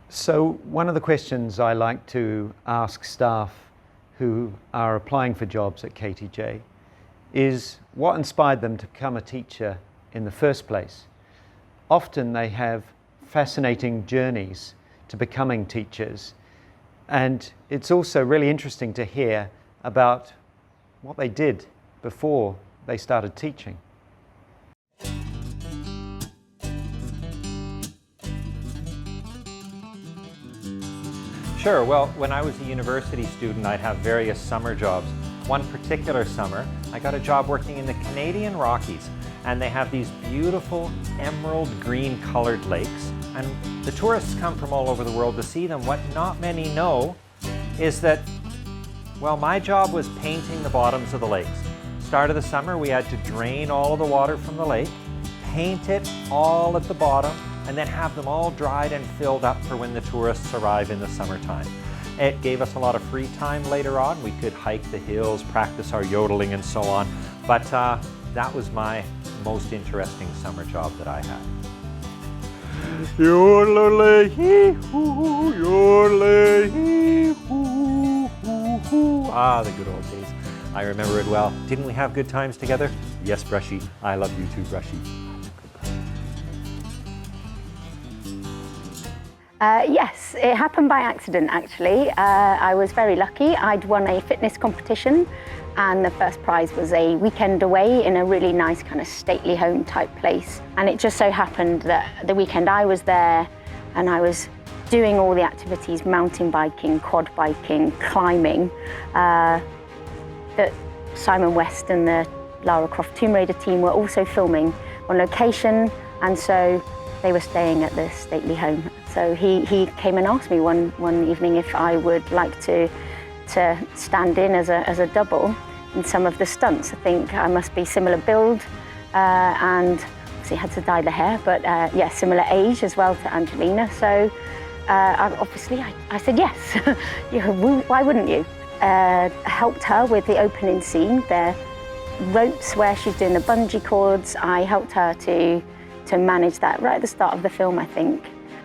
So one of the questions I like to ask staff who are applying for jobs at KTJ is what inspired them to become a teacher in the first place. Often they have fascinating journeys to becoming teachers, and it's also really interesting to hear about what they did before they started teaching. Sure, well, when I was a university student, I'd have various summer jobs. One particular summer, I got a job working in the Canadian Rockies, and they have these beautiful emerald green colored lakes, and the tourists come from all over the world to see them. What not many know is that, well, my job was painting the bottoms of the lakes. Start of the summer, we had to drain all of the water from the lake, paint it all at the bottom, and then have them all dried and filled up for when the tourists arrive in the summertime. It gave us a lot of free time later on. We could hike the hills, practice our yodeling and so on, but that was my most interesting summer job that I had. Yodelay-hee-hoo, yodelay-hee-hoo-hoo-hoo. Ah, the good old days. I remember it well. Didn't we have good times together? Yes, Brushy. I love you too, Brushy. Yes, it happened by accident actually. I was very lucky. I'd won a fitness competition and the first prize was a weekend away in a really nice kind of stately home type place. And it just so happened that the weekend I was there and I was doing all the activities, mountain biking, quad biking, climbing, that Simon West and the Lara Croft Tomb Raider team were also filming on location, and so they were staying at the stately home. So he came and asked me one evening if I would like to stand in as a double in some of the stunts. I think I must be similar build and obviously had to dye the hair, but yeah, similar age as well to Angelina. So obviously I said yes. Why wouldn't you? Helped her with the opening scene, the ropes where she's doing the bungee cords. I helped her to manage that right at the start of the film, I think.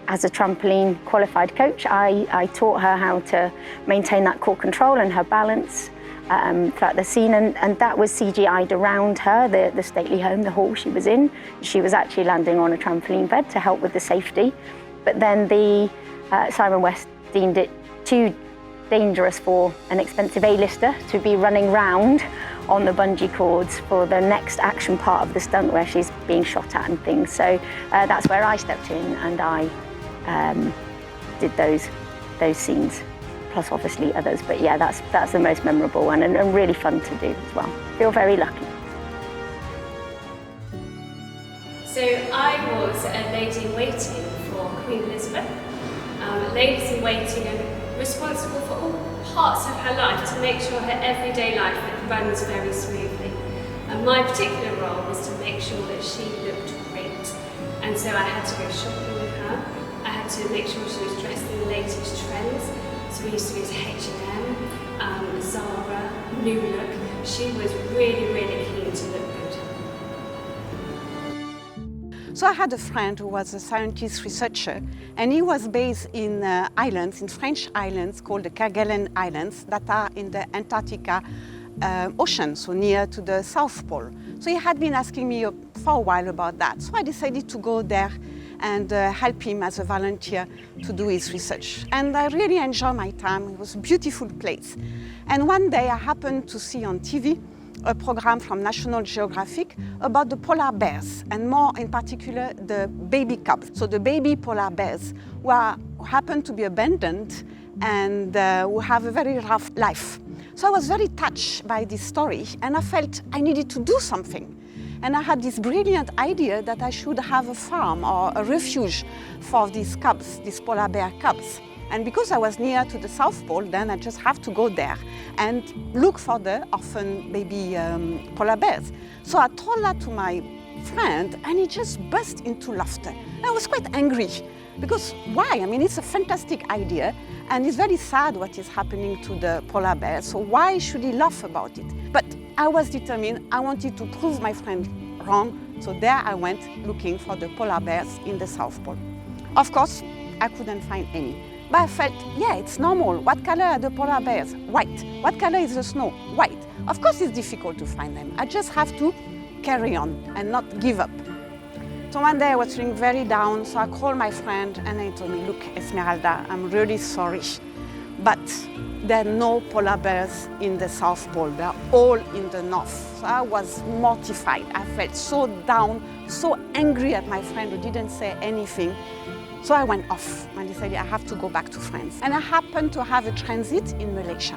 As a trampoline qualified coach, I taught her how to maintain that core control and her balance throughout the scene, and that was CGI'd around her, the stately home, the hall she was in. She was actually landing on a trampoline bed to help with the safety. But then the Simon West deemed it too dangerous for an expensive A-lister to be running round on the bungee cords for the next action part of the stunt where she's being shot at and things. So that's where I stepped in and I did those scenes, plus obviously others. But yeah, that's the most memorable one and really fun to do as well. Feel very lucky. So I was a lady in waiting for Queen Elizabeth. Ladies in waiting and responsible for all parts of her life to make sure her everyday life runs very smoothly. And my particular role was to make sure that she looked great. And so I had to go shopping with her. I had to make sure she was dressed in the latest trends. So we used to go to H&M, Zara, New Look. She was really, really keen to look good. So I had a friend who was a scientist researcher, and he was based in islands, in French islands called the Kerguelen Islands that are in the Antarctica ocean, so near to the South Pole. So he had been asking me for a while about that. So I decided to go there and help him as a volunteer to do his research. And I really enjoyed my time. It was a beautiful place. And one day I happened to see on TV a program from National Geographic about the polar bears, and more in particular the baby cubs. So the baby polar bears who happen to be abandoned and who have a very rough life. So I was very touched by this story and I felt I needed to do something. And I had this brilliant idea that I should have a farm or a refuge for these cubs, these polar bear cubs. And because I was near to the South Pole, then I just have to go there and look for the orphan baby polar bears. So I told that to my friend and he just burst into laughter. And I was quite angry because why? I mean, it's a fantastic idea and it's very sad what is happening to the polar bears. So why should he laugh about it? But I was determined, I wanted to prove my friend wrong. So there I went looking for the polar bears in the South Pole. Of course, I couldn't find any. But I felt, yeah, it's normal. What color are the polar bears? White. What color is the snow? White. Of course it's difficult to find them. I just have to carry on and not give up. So one day I was feeling very down, so I called my friend and he told me, look, Esmeralda, I'm really sorry, but there are no polar bears in the South Pole. They're all in the North. So I was mortified. I felt so down, so angry at my friend who didn't say anything. So I went off and decided I have to go back to France. And I happened to have a transit in Malaysia.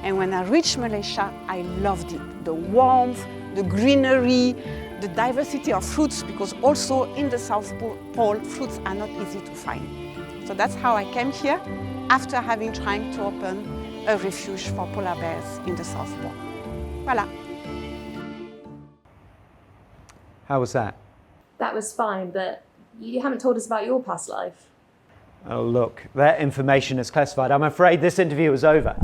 And when I reached Malaysia, I loved it. The warmth, the greenery, the diversity of fruits, because also in the South Pole, fruits are not easy to find. So that's how I came here after having tried to open a refuge for polar bears in the South Pole. Voilà. How was that? That was fine, but you haven't told us about your past life. Oh, look, that information is classified. I'm afraid this interview is over.